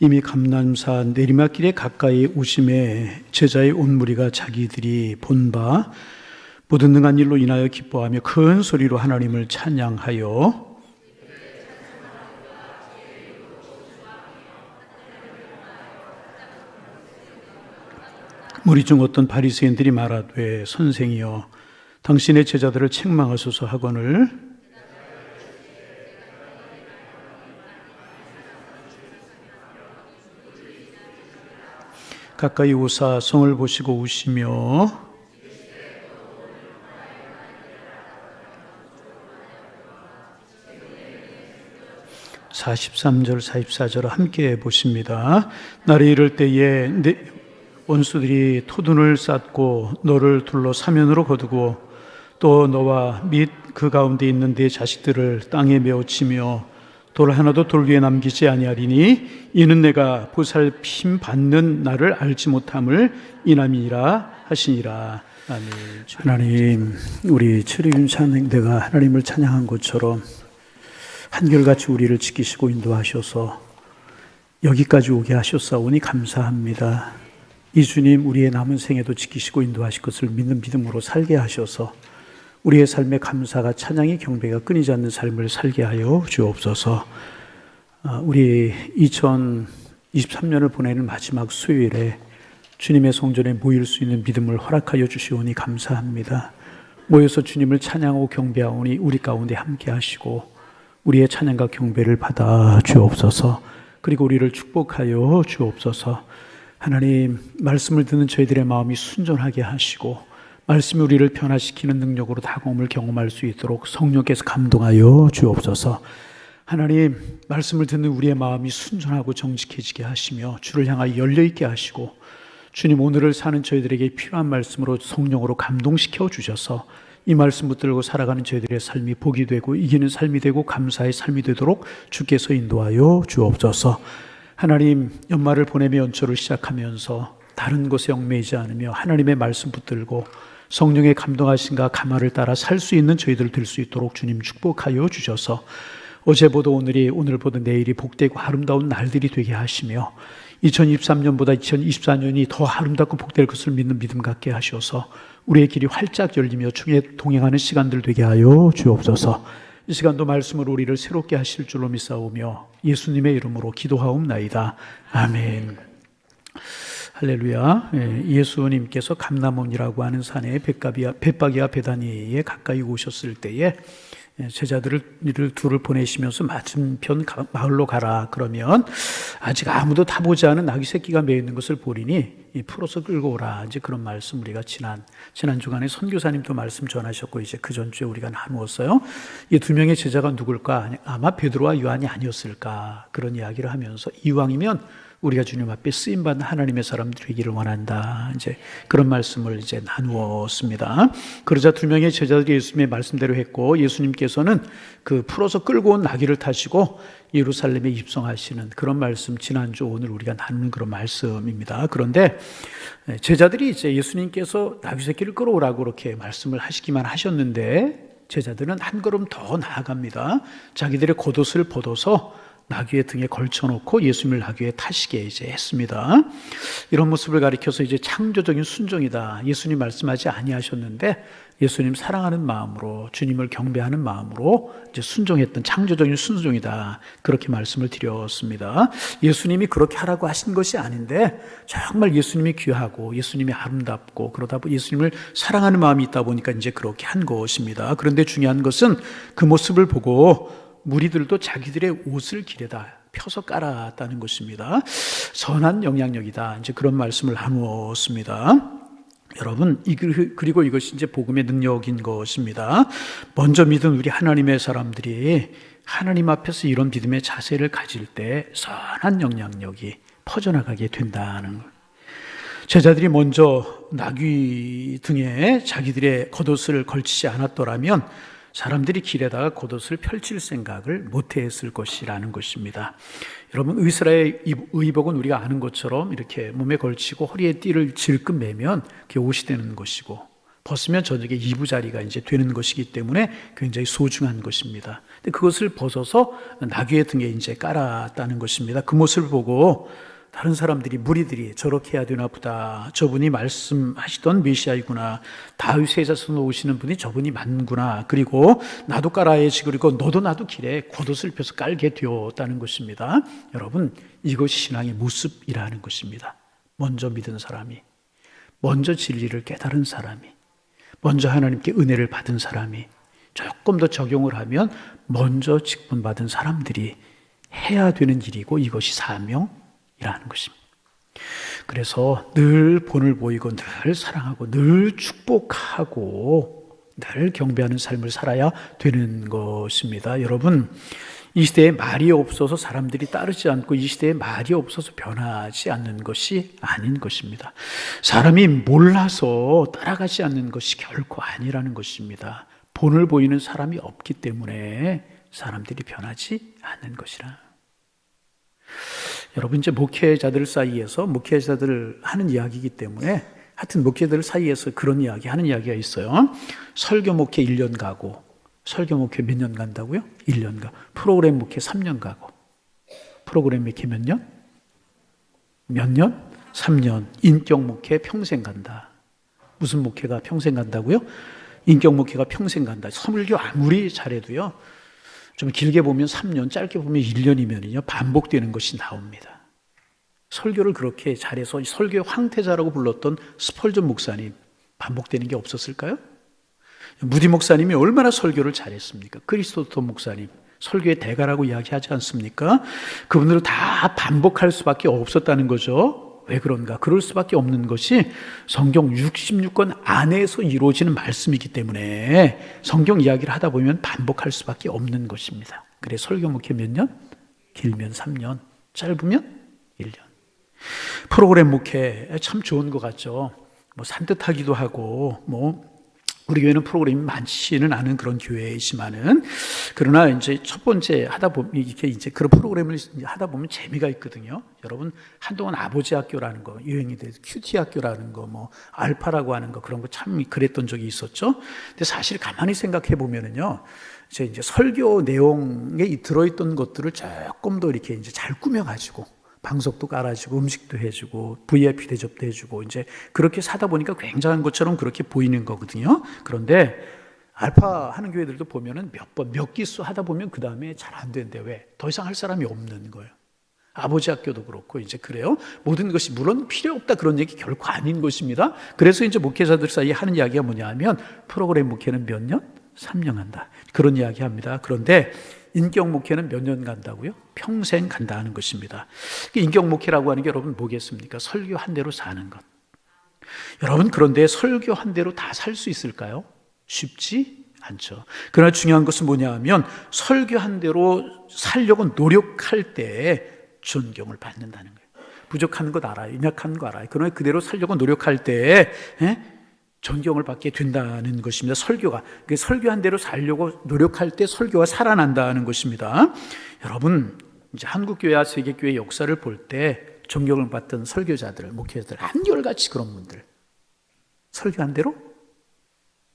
이미 감람산 내리막길에 가까이 오심에 제자의 온 무리가 자기들이 본 바 모든 능한 일로 인하여 기뻐하며 큰 소리로 하나님을 찬양하여 무리 중 어떤 바리새인들이 말하되 선생이여 당신의 제자들을 책망하소서 하거늘 가까이 오사 성을 보시고 우시며 43절 44절 함께 보십니다. 날이 이를 때에 내 원수들이 토둔을 쌓고 너를 둘러 사면으로 거두고 또 너와 및 그 가운데 있는 네 자식들을 땅에 메어치며 돌 하나도 돌 위에 남기지 아니하리니 이는 내가 보살핌 받는 나를 알지 못함을 인함이라 하시니라. 아멘. 하나님, 우리 최리윤 찬양대가 하나님을 찬양한 것처럼 한결같이 우리를 지키시고 인도하셔서 여기까지 오게 하셨사오니 감사합니다. 이 주님 우리의 남은 생에도 지키시고 인도하실 것을 믿는 믿음으로 살게 하셔서 우리의 삶에 감사가 찬양이 경배가 끊이지 않는 삶을 살게 하여 주옵소서. 우리 2023년을 보내는 마지막 수요일에 주님의 성전에 모일 수 있는 믿음을 허락하여 주시오니 감사합니다. 모여서 주님을 찬양하고 경배하오니 우리 가운데 함께 하시고 우리의 찬양과 경배를 받아 주옵소서. 그리고 우리를 축복하여 주옵소서. 하나님, 말씀을 듣는 저희들의 마음이 순전하게 하시고 말씀이 우리를 변화시키는 능력으로 다가옴을 경험할 수 있도록 성령께서 감동하여 주옵소서. 하나님, 말씀을 듣는 우리의 마음이 순전하고 정직해지게 하시며 주를 향하여 열려있게 하시고 주님, 오늘을 사는 저희들에게 필요한 말씀으로 성령으로 감동시켜 주셔서 이 말씀 붙들고 살아가는 저희들의 삶이 복이 되고 이기는 삶이 되고 감사의 삶이 되도록 주께서 인도하여 주옵소서. 하나님, 연말을 보내며 연초를 시작하면서 다른 것에 얽매이지 않으며 하나님의 말씀 붙들고 성령의 감동하심과 감화를 따라 살 수 있는 저희들 될 수 있도록 주님 축복하여 주셔서 어제보다 오늘이, 오늘보다 내일이 복되고 아름다운 날들이 되게 하시며 2023년보다 2024년이 더 아름답고 복될 것을 믿는 믿음 갖게 하셔서 우리의 길이 활짝 열리며 주에 동행하는 시간들 되게 하여 주옵소서. 이 시간도 말씀으로 우리를 새롭게 하실 줄로 믿사오며 예수님의 이름으로 기도하옵나이다. 아멘. 할렐루야. 예수님께서 감람원이라고 하는 산에 벳바기와 베다니에 가까이 오셨을 때에 제자들을 둘을 보내시면서 맞은편 마을로 가라. 그러면 아직 아무도 타보지 않은 아기 새끼가 매어 있는 것을 보리니 풀어서 끌고 오라. 이제 그런 말씀 우리가 지난 주간에 선교사님도 말씀 전하셨고 이제 그 전주에 우리가 나누었어요. 이 두 명의 제자가 누굴까? 아마 베드로와 요한이 아니었을까? 그런 이야기를 하면서 이왕이면 우리가 주님 앞에 쓰임받는 하나님의 사람들이 되기를 원한다. 이제 그런 말씀을 이제 나누었습니다. 그러자 두 명의 제자들이 예수님의 말씀대로 했고 예수님께서는 그 풀어서 끌고 온 나귀를 타시고 예루살렘에 입성하시는 그런 말씀, 지난주 오늘 우리가 나누는 그런 말씀입니다. 그런데 제자들이 이제 예수님께서 나귀 새끼를 끌어오라고 그렇게 말씀을 하시기만 하셨는데 제자들은 한 걸음 더 나아갑니다. 자기들의 겉옷을 벗어서 나귀의 등에 걸쳐놓고 예수님을 나귀에 타시게 이제 했습니다. 이런 모습을 가리켜서 이제 창조적인 순종이다. 예수님 말씀하지 아니하셨는데 예수님 사랑하는 마음으로 주님을 경배하는 마음으로 이제 순종했던 창조적인 순종이다. 그렇게 말씀을 드렸습니다. 예수님이 그렇게 하라고 하신 것이 아닌데 정말 예수님이 귀하고 예수님이 아름답고 그러다 보니 예수님을 사랑하는 마음이 있다 보니까 이제 그렇게 한 것입니다. 그런데 중요한 것은 그 모습을 보고 무리들도 자기들의 옷을 길에다 펴서 깔았다는 것입니다. 선한 영향력이다. 이제 그런 말씀을 나누었습니다. 여러분, 그리고 이것이 이제 복음의 능력인 것입니다. 먼저 믿은 우리 하나님의 사람들이 하나님 앞에서 이런 믿음의 자세를 가질 때 선한 영향력이 퍼져나가게 된다는 것. 제자들이 먼저 나귀 등에 자기들의 겉옷을 걸치지 않았더라면 사람들이 길에다가 겉옷을 펼칠 생각을 못했을 것이라는 것입니다. 여러분, 이스라엘 의복은 우리가 아는 것처럼 이렇게 몸에 걸치고 허리에 띠를 질끈 매면 그게 옷이 되는 것이고 벗으면 저녁에 이부자리가 이제 되는 것이기 때문에 굉장히 소중한 것입니다. 근데 그것을 벗어서 나귀의 등에 이제 깔았다는 것입니다. 그 모습을 보고 다른 사람들이, 무리들이 저렇게 해야 되나 보다. 저분이 말씀하시던 메시아이구나. 다윗의 자손으로 오시는 분이 저분이 맞는구나. 그리고 나도 깔아야지. 그리고 너도 나도 길에 겉옷을 펴서 깔게 되었다는 것입니다. 여러분, 이것이 신앙의 모습이라는 것입니다. 먼저 믿은 사람이, 먼저 진리를 깨달은 사람이, 먼저 하나님께 은혜를 받은 사람이 조금 더 적용을 하면 먼저 직분받은 사람들이 해야 되는 일이고, 이것이 사명이라는 것입니다. 그래서 늘 본을 보이고 늘 사랑하고 늘 축복하고 늘 경배하는 삶을 살아야 되는 것입니다. 여러분, 이 시대에 말이 없어서 사람들이 따르지 않고, 이 시대에 말이 없어서 변하지 않는 것이 아닌 것입니다. 사람이 몰라서 따라가지 않는 것이 결코 아니라는 것입니다. 본을 보이는 사람이 없기 때문에 사람들이 변하지 않는 것이라. 여러분, 이제 목회자들 사이에서, 목회자들 하는 이야기이기 때문에, 하여튼 목회자들 사이에서 그런 이야기 하는 이야기가 있어요. 설교 목회 1년 가고, 설교 목회 몇 년 간다고요? 1년 가. 프로그램 목회 3년 가고. 프로그램 목회 몇 년? 몇 년? 3년. 인격 목회 평생 간다. 무슨 목회가 평생 간다고요? 인격 목회가 평생 간다. 설교 아무리 잘해도요, 좀 길게 보면 3년, 짧게 보면 1년이면요 반복되는 것이 나옵니다. 설교를 그렇게 잘해서 설교의 황태자라고 불렀던 스펄전 목사님, 반복되는 게 없었을까요? 무디 목사님이 얼마나 설교를 잘했습니까? 크리스토토 목사님, 설교의 대가라고 이야기하지 않습니까? 그분들은 다 반복할 수밖에 없었다는 거죠. 왜 그런가? 그럴 수밖에 없는 것이 성경 66권 안에서 이루어지는 말씀이기 때문에 성경 이야기를 하다 보면 반복할 수밖에 없는 것입니다. 그래, 설교 목회 몇 년? 길면 3년, 짧으면 1년. 프로그램 목회 참 좋은 것 같죠. 산뜻하기도 하고, 우리 교회는 프로그램이 많지는 않은 그런 교회이지만은, 그러나 이제 첫 번째 하다 보면, 이렇게 이제 그런 프로그램을 하다 보면 재미가 있거든요. 여러분, 한동안 아버지 학교라는 거, 유행이 돼서 큐티 학교라는 거, 알파라고 하는 거, 그런 거 참 그랬던 적이 있었죠. 근데 사실 가만히 생각해 보면은요, 이제 설교 내용에 들어있던 것들을 조금 더 이렇게 이제 잘 꾸며가지고, 방석도 깔아주고 음식도 해주고 VIP 대접도 해주고 이제 그렇게 사다 보니까 굉장한 것처럼 그렇게 보이는 거거든요. 그런데 알파 하는 교회들도 보면은 몇 기수 하다 보면 그 다음에 잘 안 되는데, 왜? 더 이상 할 사람이 없는 거예요. 아버지 학교도 그렇고 이제 그래요. 모든 것이 물론 필요 없다 그런 얘기 결코 아닌 것입니다. 그래서 이제 목회자들 사이에 하는 이야기가 뭐냐면, 프로그램 목회는 몇 년? 3년 한다. 그런 이야기 합니다. 그런데 인격 목회는 몇 년 간다고요? 평생 간다는 것입니다. 인격 목회라고 하는 게 여러분 뭐겠습니까? 설교 한 대로 사는 것. 여러분, 그런데 설교 한 대로 다 살 수 있을까요? 쉽지 않죠. 그러나 중요한 것은 뭐냐 하면, 설교 한 대로 살려고 노력할 때 존경을 받는다는 거예요. 부족한 것 알아요. 연약한 거 알아요. 그러나 그대로 살려고 노력할 때 존경을 받게 된다는 것입니다. 설교가, 설교한 대로 살려고 노력할 때 설교가 살아난다는 것입니다. 여러분, 이제 한국교회와 세계교회 역사를 볼 때 존경을 받던 설교자들, 목회자들, 한결같이 그런 분들, 설교한 대로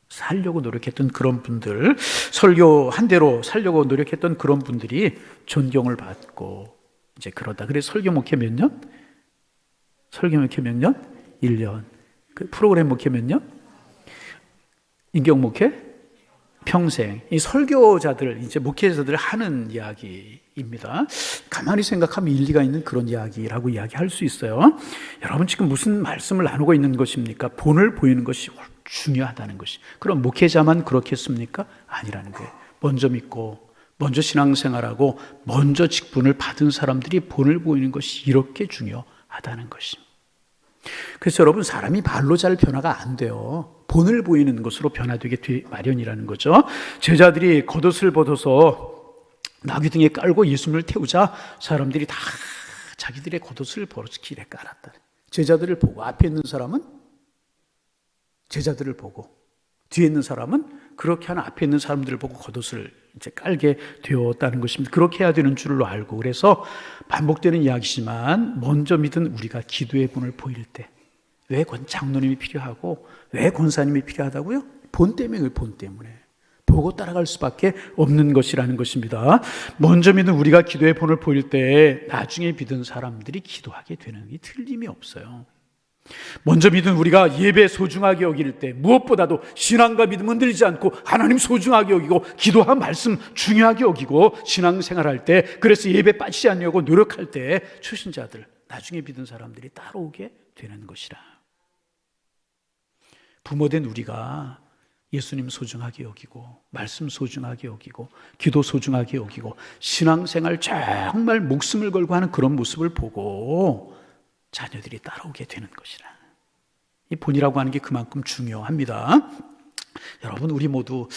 살려고 노력했던 그런 분들, 설교한 대로 살려고 노력했던 그런 분들이 존경을 받고 이제 그러다. 그래서 설교 목회 몇 년? 설교 목회 몇 년? 1년. 그 프로그램 목회 몇 년? 인격 목회? 평생. 이 설교자들, 이제 목회자들 하는 이야기입니다. 가만히 생각하면 일리가 있는 그런 이야기라고 이야기할 수 있어요. 여러분, 지금 무슨 말씀을 나누고 있는 것입니까? 본을 보이는 것이 중요하다는 것이. 그럼 목회자만 그렇겠습니까? 아니라는 거예요. 먼저 믿고, 먼저 신앙생활하고, 먼저 직분을 받은 사람들이 본을 보이는 것이 이렇게 중요하다는 것입니다. 그래서 여러분, 사람이 말로 잘 변화가 안 돼요. 본을 보이는 것으로 변화되게 마련이라는 거죠. 제자들이 겉옷을 벗어서 나귀 등에 깔고 예수님을 태우자 사람들이 다 자기들의 겉옷을 벗어서 길에 깔았다. 제자들을 보고, 앞에 있는 사람은 제자들을 보고, 뒤에 있는 사람은 그렇게 하는 앞에 있는 사람들을 보고 겉옷을 이제 깔게 되었다는 것입니다. 그렇게 해야 되는 줄로 알고, 그래서 반복되는 이야기지만 먼저 믿은 우리가 기도의 본을 보일 때, 왜 장로님이 필요하고 왜 권사님이 필요하다고요? 본 때문에. 본 보고 따라갈 수밖에 없는 것이라는 것입니다. 먼저 믿은 우리가 기도의 본을 보일 때 나중에 믿은 사람들이 기도하게 되는 게 틀림이 없어요. 먼저 믿은 우리가 예배 소중하게 여길 때 무엇보다도 신앙과 믿음 흔들리지 않고 하나님 소중하게 여기고 기도와 말씀 중요하게 여기고 신앙생활할 때, 그래서 예배 빠지지 않으려고 노력할 때 초신자들, 나중에 믿은 사람들이 따라오게 되는 것이라. 부모된 우리가 예수님 소중하게 여기고 말씀 소중하게 여기고 기도 소중하게 여기고 신앙생활 정말 목숨을 걸고 하는 그런 모습을 보고 자녀들이 따라오게 되는 것이라. 이 본이라고 하는 게 그만큼 중요합니다. 여러분, 우리 모두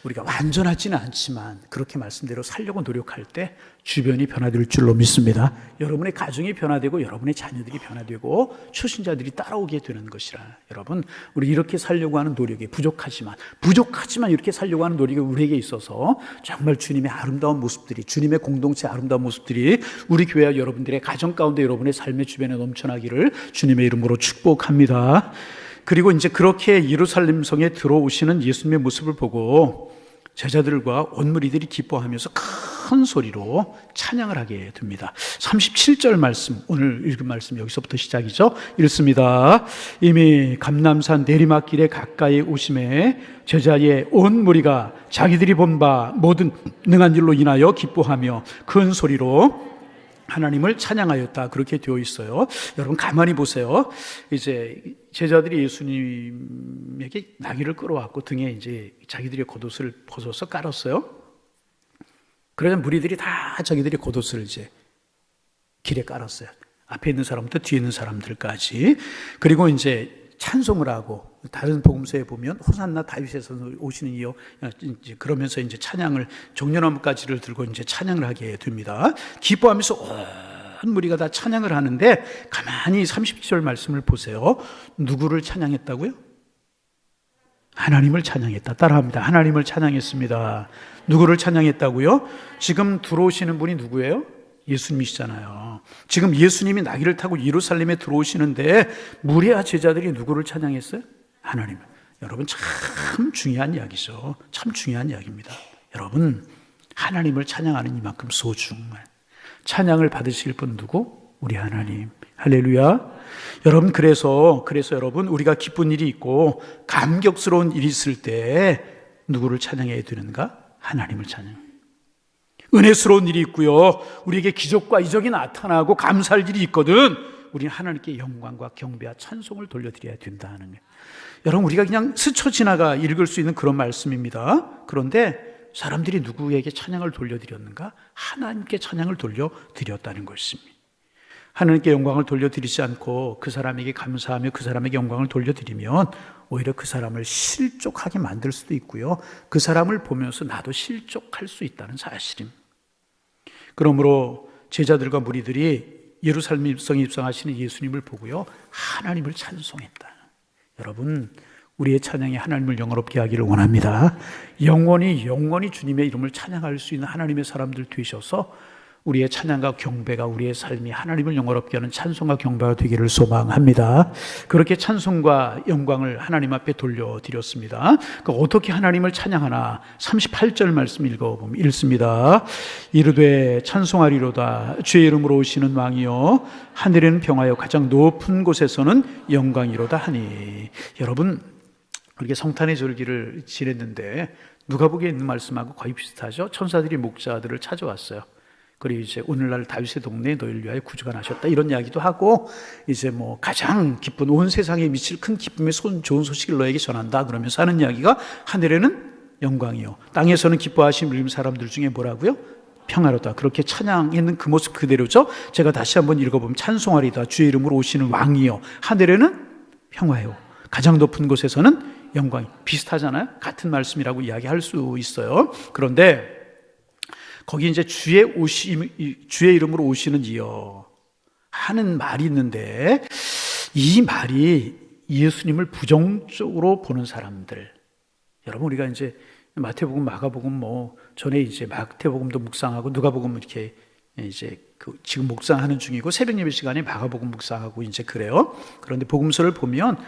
우리가 완전하지는 않지만 그렇게 말씀대로 살려고 노력할 때 주변이 변화될 줄로 믿습니다. 여러분의 가정이 변화되고 여러분의 자녀들이 변화되고 초신자들이 따라오게 되는 것이라. 여러분, 우리 이렇게 살려고 하는 노력이 부족하지만 이렇게 살려고 하는 노력이 우리에게 있어서 정말 주님의 아름다운 모습들이, 주님의 공동체의 아름다운 모습들이 우리 교회와 여러분들의 가정 가운데, 여러분의 삶의 주변에 넘쳐나기를 주님의 이름으로 축복합니다. 그리고 이제 그렇게 예루살렘 성에 들어오시는 예수님의 모습을 보고 제자들과 온 무리들이 기뻐하면서 큰 소리로 찬양을 하게 됩니다. 37절 말씀, 오늘 읽은 말씀 여기서부터 시작이죠. 읽습니다. 이미 감람산 내리막길에 가까이 오심에 제자의 온 무리가 자기들이 본 바 모든 능한 일로 인하여 기뻐하며 큰 소리로 하나님을 찬양하였다. 그렇게 되어 있어요. 여러분 가만히 보세요. 이제 제자들이 예수님에게 나귀를 끌어왔고 등에 이제 자기들의 겉옷을 벗어서 깔았어요. 그러자 무리들이 다 자기들의 겉옷을 이제 길에 깔았어요. 앞에 있는 사람부터 뒤에 있는 사람들까지. 그리고 이제 찬송을 하고, 다른 복음서에 보면 호산나 다윗에서 오시는 이여, 그러면서 이제 찬양을, 종려나무가지를 들고 이제 찬양을 하게 됩니다. 기뻐하면서 온 무리가 다 찬양을 하는데, 가만히 30절 말씀을 보세요. 누구를 찬양했다고요? 하나님을 찬양했다. 따라합니다. 하나님을 찬양했습니다. 누구를 찬양했다고요? 지금 들어오시는 분이 누구예요? 예수님이시잖아요. 지금 예수님이 나귀를 타고 예루살렘에 들어오시는데 무리와 제자들이 누구를 찬양했어요? 하나님. 여러분, 참 중요한 이야기죠. 참 중요한 이야기입니다. 여러분, 하나님을 찬양하는 이만큼 소중한 찬양을 받으실 분 누구? 우리 하나님. 할렐루야. 여러분, 그래서 여러분, 우리가 기쁜 일이 있고 감격스러운 일이 있을 때 누구를 찬양해야 되는가? 하나님을 찬양. 은혜스러운 일이 있고요, 우리에게 기적과 이적이 나타나고 감사할 일이 있거든, 우리는 하나님께 영광과 경배와 찬송을 돌려드려야 된다는 거예요. 여러분, 우리가 그냥 스쳐 지나가 읽을 수 있는 그런 말씀입니다. 그런데 사람들이 누구에게 찬양을 돌려드렸는가? 하나님께 찬양을 돌려드렸다는 것입니다. 하나님께 영광을 돌려드리지 않고 그 사람에게 감사하며 그 사람에게 영광을 돌려드리면 오히려 그 사람을 실족하게 만들 수도 있고요, 그 사람을 보면서 나도 실족할 수 있다는 사실입니다. 그러므로 제자들과 무리들이 예루살렘 성에 입성하시는 예수님을 보고요, 하나님을 찬송했다. 여러분, 우리의 찬양이 하나님을 영화롭게 하기를 원합니다. 영원히 주님의 이름을 찬양할 수 있는 하나님의 사람들 되셔서 우리의 찬양과 경배가, 우리의 삶이 하나님을 영화롭게 하는 찬송과 경배가 되기를 소망합니다. 그렇게 찬송과 영광을 하나님 앞에 돌려드렸습니다. 어떻게 하나님을 찬양하나? 38절 말씀 읽습니다. 이르되 찬송하리로다 주의 이름으로 오시는 왕이여, 하늘에는 평화여 가장 높은 곳에서는 영광이로다 하니. 여러분, 우리가 성탄의 절기를 지냈는데 누가복음에 있는 말씀하고 거의 비슷하죠. 천사들이 목자들을 찾아왔어요. 그리고 이제 오늘날 다윗의 동네에 너희를 위하여 구주가 나셨다, 이런 이야기도 하고, 이제 뭐 가장 기쁜, 온 세상에 미칠 큰 기쁨의 좋은 소식을 너에게 전한다 그러면서 하는 이야기가, 하늘에는 영광이요 땅에서는 기뻐하시는 사람들 중에 뭐라고요? 평화로다. 그렇게 찬양했는 그 모습 그대로죠. 제가 다시 한번 읽어보면, 찬송하리다 주의 이름으로 오시는 왕이요, 하늘에는 평화요 가장 높은 곳에서는 영광이. 비슷하잖아요. 같은 말씀이라고 이야기할 수 있어요. 그런데 거기 이제 주의 이름으로 오시는 이여 하는 말이 있는데, 이 말이 예수님을 부정적으로 보는 사람들. 여러분, 우리가 이제 마태복음, 마가복음, 전에 이제 마태복음도 묵상하고 누가복음 이렇게 이제 지금 묵상하는 중이고, 새벽 예배 시간에 마가복음 묵상하고 이제 그래요. 그런데 복음서를 보면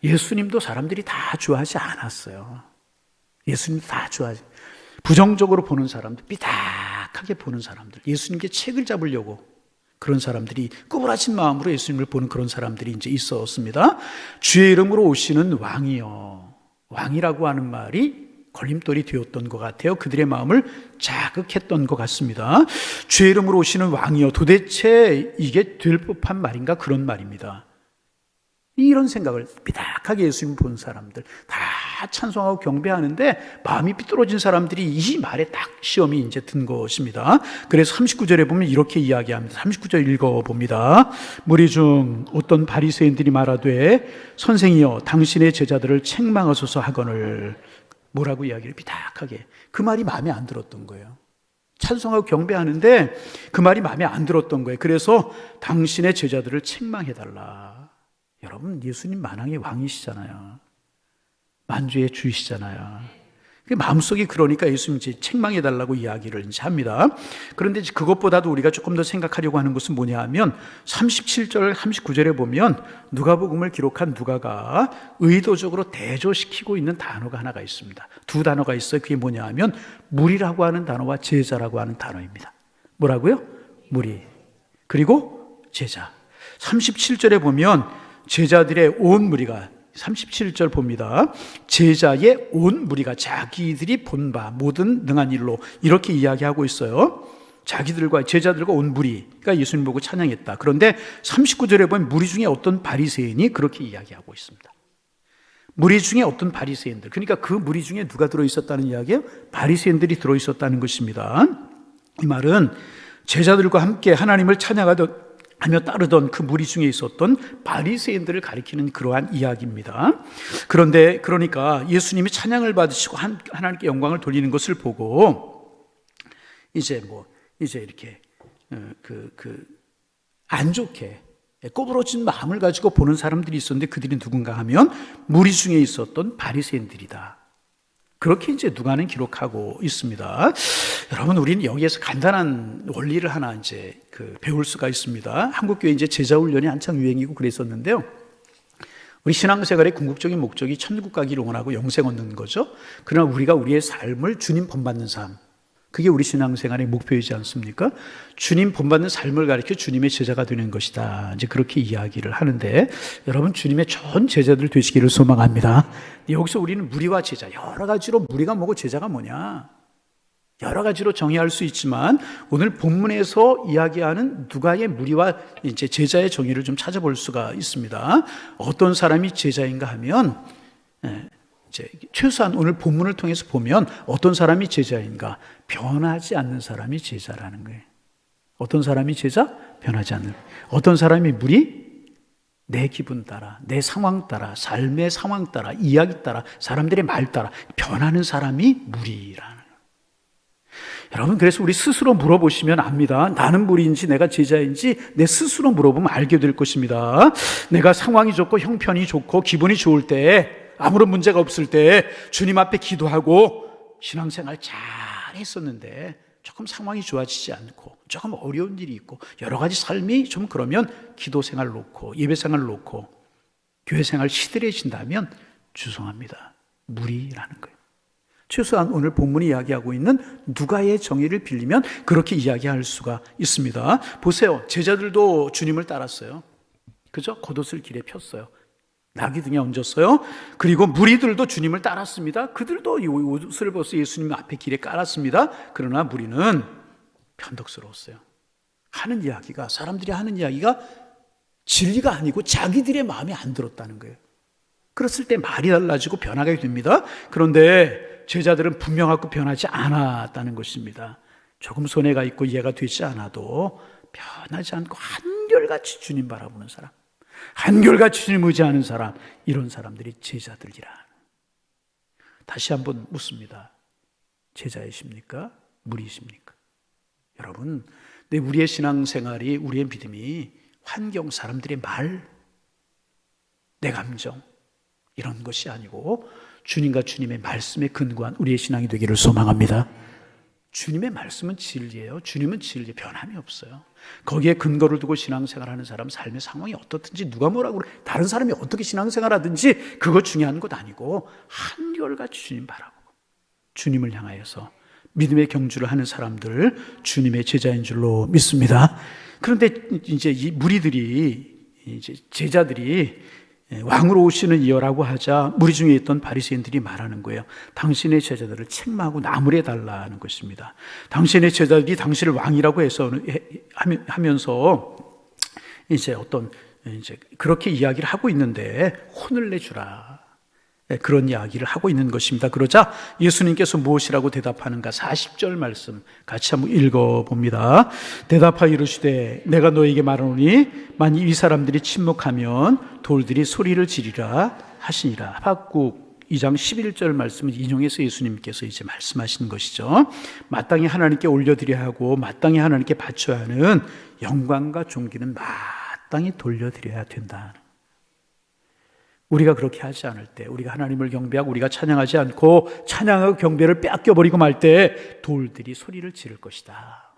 예수님도 사람들이 다 좋아하지 않았어요. 예수님 다 좋아하지. 부정적으로 보는 사람들, 삐딱하게 보는 사람들, 예수님께 책을 잡으려고 그런 사람들이 꾸불하신 마음으로 예수님을 보는 그런 사람들이 이제 있었습니다. 주의 이름으로 오시는 왕이요. 왕이라고 하는 말이 걸림돌이 되었던 것 같아요. 그들의 마음을 자극했던 것 같습니다. 주의 이름으로 오시는 왕이요. 도대체 이게 될 법한 말인가? 그런 말입니다. 이런 생각을 삐딱하게 예수님 본 사람들, 다 찬송하고 경배하는데 마음이 삐뚤어진 사람들이 이 말에 딱 시험이 이제 든 것입니다. 그래서 39절에 보면 이렇게 이야기합니다. 39절 읽어봅니다. 무리 중 어떤 바리새인들이 말하되 선생이여 당신의 제자들을 책망하소서 하거늘. 뭐라고 이야기를 삐딱하게. 그 말이 마음에 안 들었던 거예요. 찬송하고 경배하는데 그 말이 마음에 안 들었던 거예요. 그래서 당신의 제자들을 책망해달라. 여러분, 예수님 만왕의 왕이시잖아요. 만주의 주이시잖아요. 마음속이 그러니까 예수님 이제 책망해달라고 이야기를 이제 합니다. 그런데 그것보다도 우리가 조금 더 생각하려고 하는 것은 뭐냐 하면 37절, 39절에 보면 누가복음을 기록한 누가가 의도적으로 대조시키고 있는 단어가 하나가 있습니다. 두 단어가 있어요. 그게 뭐냐 하면 무리라고 하는 단어와 제자라고 하는 단어입니다. 뭐라고요? 무리. 그리고 제자. 37절에 보면 제자들의 온 무리가 37절 봅니다. 제자의 온 무리가 자기들이 본 바 모든 능한 일로 이렇게 이야기하고 있어요. 자기들과 제자들과 온 무리가 예수님 보고 찬양했다. 그런데 39절에 보면 무리 중에 어떤 바리새인이 그렇게 이야기하고 있습니다. 무리 중에 어떤 바리새인들, 그러니까 그 무리 중에 누가 들어있었다는 이야기예요? 바리새인들이 들어있었다는 것입니다. 이 말은 제자들과 함께 하나님을 찬양하던 하며 따르던 그 무리 중에 있었던 바리새인들을 가리키는 그러한 이야기입니다. 그런데 그러니까 예수님이 찬양을 받으시고 하나님께 영광을 돌리는 것을 보고 이제 이렇게 안 좋게 꼬부러진 마음을 가지고 보는 사람들이 있었는데 그들이 누군가 하면 무리 중에 있었던 바리새인들이다. 그렇게 이제 누가는 기록하고 있습니다. 여러분, 우리는 여기에서 간단한 원리를 하나 이제 배울 수가 있습니다. 한국교회 이제 제자훈련이 한창 유행이고 그랬었는데요. 우리 신앙생활의 궁극적인 목적이 천국 가기를 원하고 영생 얻는 거죠. 그러나 우리가 우리의 삶을 주님 본받는 삶, 그게 우리 신앙생활의 목표이지 않습니까? 주님 본받는 삶을 가리켜 주님의 제자가 되는 것이다. 이제 그렇게 이야기를 하는데 여러분, 주님의 전 제자들 되시기를 소망합니다. 여기서 우리는 무리와 제자, 여러 가지로 무리가 뭐고 제자가 뭐냐, 여러 가지로 정의할 수 있지만 오늘 본문에서 이야기하는 누가의 무리와 이제 제자의 정의를 좀 찾아볼 수가 있습니다. 어떤 사람이 제자인가 하면 이제 최소한 오늘 본문을 통해서 보면 어떤 사람이 제자인가? 변하지 않는 사람이 제자라는 거예요. 어떤 사람이 제자? 변하지 않는. 어떤 사람이 무리? 내 기분 따라, 내 상황 따라, 삶의 상황 따라, 이야기 따라, 사람들의 말 따라 변하는 사람이 무리라는 거예요. 여러분, 그래서 우리 스스로 물어보시면 압니다. 나는 무리인지 내가 제자인지 내 스스로 물어보면 알게 될 것입니다. 내가 상황이 좋고 형편이 좋고 기분이 좋을 때, 아무런 문제가 없을 때 주님 앞에 기도하고 신앙생활 잘 했었는데 조금 상황이 좋아지지 않고 조금 어려운 일이 있고 여러 가지 삶이 좀 그러면 기도생활 놓고 예배생활 놓고 교회생활 시들해진다면 죄송합니다. 무리라는 거예요. 최소한 오늘 본문이 이야기하고 있는 누가의 정의를 빌리면 그렇게 이야기할 수가 있습니다. 보세요. 제자들도 주님을 따랐어요. 그죠? 겉옷을 길에 폈어요. 나귀 등에 얹었어요. 그리고 무리들도 주님을 따랐습니다. 그들도 이 옷을 벗어 예수님 앞에 길에 깔았습니다. 그러나 무리는 변덕스러웠어요. 하는 이야기가, 사람들이 하는 이야기가 진리가 아니고 자기들의 마음에 안 들었다는 거예요. 그랬을 때 말이 달라지고 변하게 됩니다. 그런데 제자들은 분명하고 변하지 않았다는 것입니다. 조금 손해가 있고 이해가 되지 않아도 변하지 않고 한결같이 주님 바라보는 사람, 한결같이 주님 의지하는 사람, 이런 사람들이 제자들이라. 다시 한번 묻습니다. 제자이십니까? 무리이십니까? 여러분, 우리의 신앙생활이, 우리의 믿음이 환경, 사람들의 말, 내 감정 이런 것이 아니고 주님과 주님의 말씀에 근거한 우리의 신앙이 되기를 소망합니다. 주님의 말씀은 진리예요. 주님은 진리, 변함이 없어요. 거기에 근거를 두고 신앙생활하는 사람 삶의 상황이 어떻든지 누가 뭐라고 그래, 다른 사람이 어떻게 신앙생활하든지 그거 중요한 것 아니고 한결같이 주님 바라보고 주님을 향하여서 믿음의 경주를 하는 사람들, 주님의 제자인 줄로 믿습니다. 그런데 이제 이 무리들이, 이제 제자들이 왕으로 오시는 이여라고 하자 무리 중에 있던 바리새인들이 말하는 거예요. 당신의 제자들을 책망하고 나무래 달라는 것입니다. 당신의 제자들이 당신을 왕이라고 해서 하면서 이제 이제 그렇게 이야기를 하고 있는데 혼을 내주라. 그런 이야기를 하고 있는 것입니다. 그러자 예수님께서 무엇이라고 대답하는가? 40절 말씀 같이 한번 읽어봅니다. 대답하여 이르시되 내가 너에게 말하노니 만일 이 사람들이 침묵하면 돌들이 소리를 지르라 하시니라. 하박국 2장 11절 말씀을 인용해서 예수님께서 이제 말씀하시는 것이죠. 마땅히 하나님께 올려드려야 하고 마땅히 하나님께 바쳐야 하는 영광과 존귀는 마땅히 돌려드려야 된다. 우리가 그렇게 하지 않을 때, 우리가 하나님을 경배하고 우리가 찬양하지 않고 찬양하고 경배를 뺏겨버리고 말 때 돌들이 소리를 지를 것이다.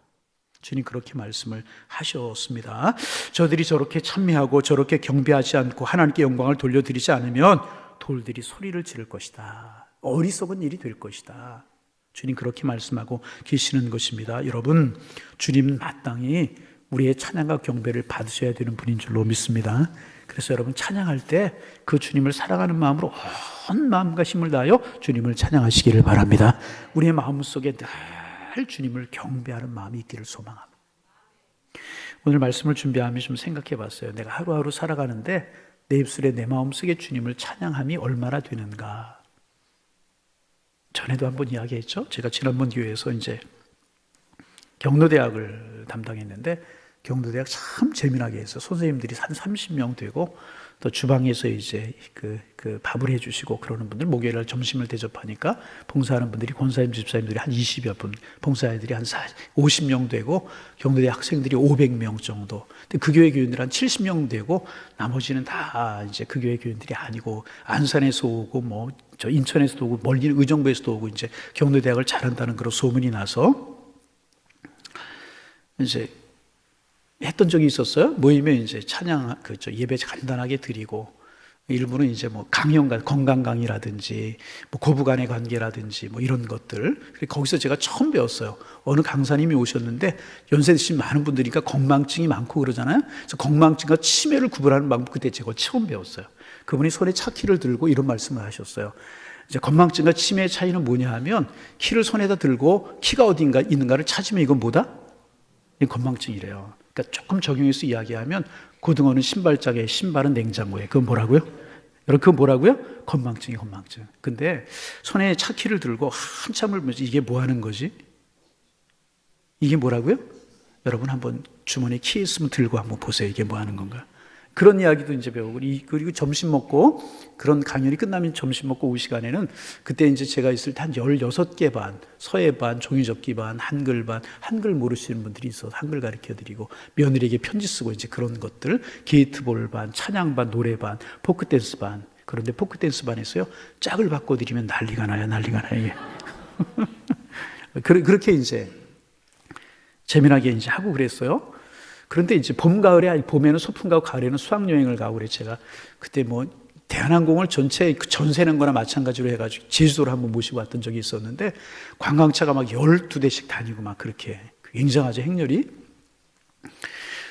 주님 그렇게 말씀을 하셨습니다. 저들이 저렇게 찬미하고 저렇게 경배하지 않고 하나님께 영광을 돌려드리지 않으면 돌들이 소리를 지를 것이다. 어리석은 일이 될 것이다. 주님 그렇게 말씀하고 계시는 것입니다. 여러분, 주님은 마땅히 우리의 찬양과 경배를 받으셔야 되는 분인 줄로 믿습니다. 그래서 여러분 찬양할 때 그 주님을 사랑하는 마음으로 온 마음과 힘을 다하여 주님을 찬양하시기를 바랍니다. 우리의 마음속에 늘 주님을 경배하는 마음이 있기를 소망합니다. 오늘 말씀을 준비하면서 좀 생각해 봤어요. 내가 하루하루 살아가는데 내 입술에 내 마음속에 주님을 찬양함이 얼마나 되는가. 전에도 한번 이야기했죠. 제가 지난번 기회에서 이제 경로대학을 담당했는데 경로대학 참 재미나게 해서 선생님들이 한 30명 되고 또 주방에서 이제 그 밥을 해주시고 그러는 분들 목요일날 점심을 대접하니까 봉사하는 분들이 권사님, 집사님들이 한 20여 분, 봉사자들이 한 50명 되고 경로대 학생들이 500명 정도. 근데 그 교회 교인들 한 70명 되고 나머지는 다 이제 그 교회 교인들이 아니고 안산에서 오고 뭐 저 인천에서도 오고 멀리 의정부에서도 오고 이제 경로대학을 잘한다는 그런 소문이 나서 이제 했던 적이 있었어요. 모임에 이제 찬양, 예배 간단하게 드리고, 일부는 이제 뭐 강연, 건강 강의라든지, 뭐 고부 간의 관계라든지, 뭐 이런 것들. 거기서 제가 처음 배웠어요. 어느 강사님이 오셨는데, 연세 드신 많은 분들이니까 건망증이 많고 그러잖아요. 그래서 건망증과 치매를 구분하는 방법, 그때 제가 처음 배웠어요. 그분이 손에 차키를 들고 이런 말씀을 하셨어요. 이제 건망증과 치매의 차이는 뭐냐 하면, 키를 손에다 들고 키가 어딘가 있는가를 찾으면 이건 뭐다? 이건 건망증이래요. 그러니까 조금 적용해서 이야기하면 고등어는 신발장에 신발은 냉장고에 그건 뭐라고요? 여러분 그건 뭐라고요? 건망증이 건망증. 근데 손에 차키를 들고 한참을 보면서 이게 뭐 하는 거지? 이게 뭐라고요? 여러분 한번 주머니에 키 있으면 들고 한번 보세요. 이게 뭐 하는 건가? 그런 이야기도 이제 배우고 그리고 점심 먹고 그런 강연이 끝나면 점심 먹고 오후 시간에는 그때 이제 제가 있을 때 한 16개 반, 서예 반, 종이접기 반, 한글 반, 한글 모르시는 분들이 있어서 한글 가르쳐 드리고 며느리에게 편지 쓰고 이제 그런 것들, 게이트볼 반, 찬양 반, 노래 반, 포크 댄스 반. 그런데 포크 댄스 반에서요. 짝을 바꿔 드리면 난리가 나요. 이게. 그렇게 이제 재미나게 이제 하고 그랬어요. 그런데 이제 봄, 가을에, 봄에는 소풍 가고 가을에는 수학여행을 가고 그래. 제가 그때 뭐 대한항공을 전체 전세는 거나 마찬가지로 해가지고 제주도를 한번 모시고 왔던 적이 있었는데 관광차가 막 12대씩 다니고 막 그렇게 굉장하죠, 행렬이.